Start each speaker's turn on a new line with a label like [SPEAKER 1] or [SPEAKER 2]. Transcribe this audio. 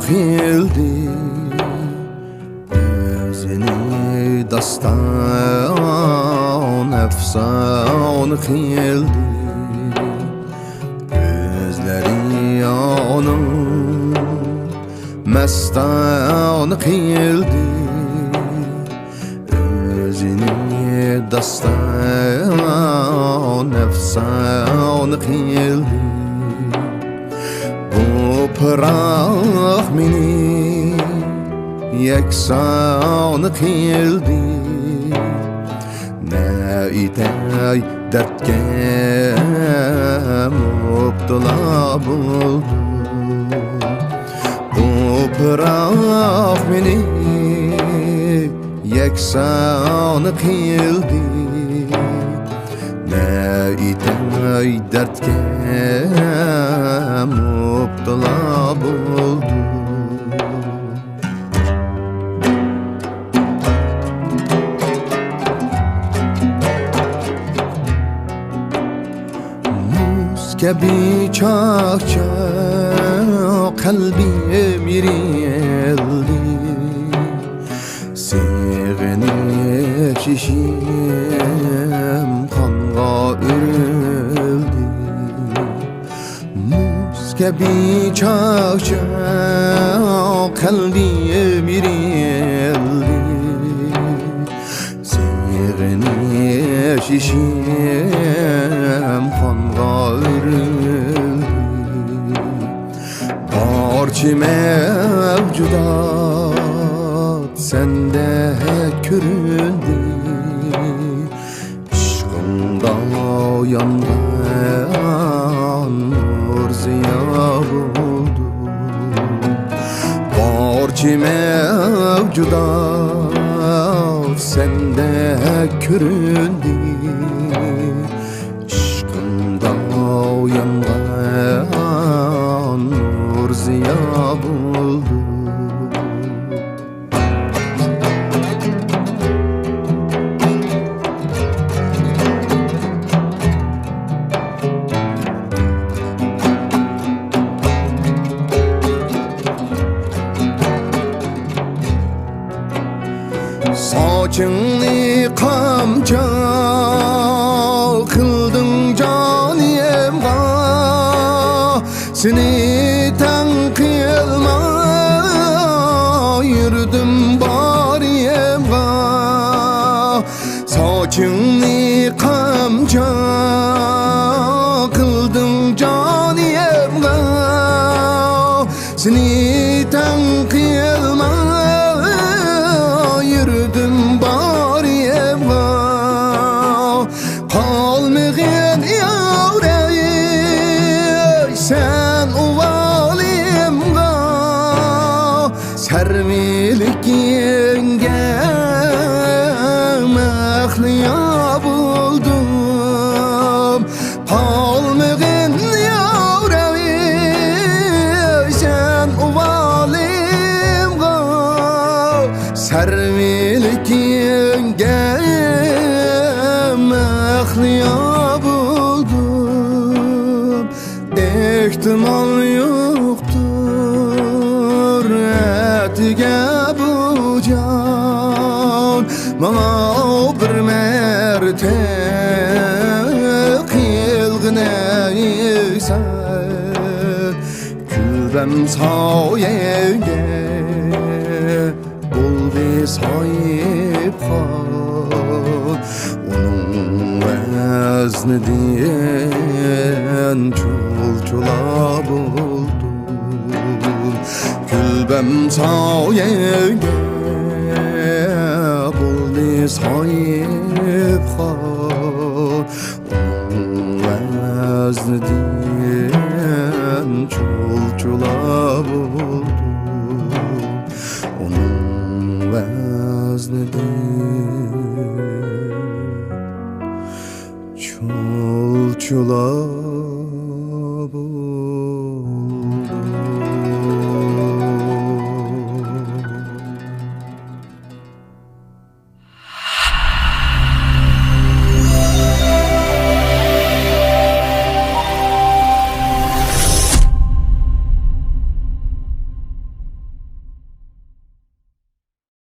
[SPEAKER 1] qildi özini dastan efsan qildi gözleri onun mestan qildi özini dastan efsan qildi bu pıraq meni yeksan qildi ne itay dertke mubtala buldum bu pıraq meni yeksan qildi ne itay dertke mubtala buldum Gibi çakça kalbim yerildi Seveni şişim kanga örüldü Muz gibi çakça kalbim yerildi Seveni şişim kanga Barçı mevcudat sende köründü Işkında yandan nur ziya buldu Barçı mevcudat sende köründü Işkında yandan nur ziya buldu Saçını kamça kıldın canımga Seni tankılma yürüdüm bariyemga Saçını kamça kıldın canımga Seni tankılma yürüdüm bariyemga Kalmığın yavreyi sen uvalimga Sermilik yenge mehliya buldum Kalmığın yavreyi sen uvalimga Sermilik yenge mehliya buldum İhtimal yoktur etige bu can Bana bir merte kılgınaysan Külbem sayenge bul bir sahip kal Onun vezni diyen çulçula buldum Külbem sayenge bul bir sahip kal Onun vezni diyen çulçula buldum Çulçula buldum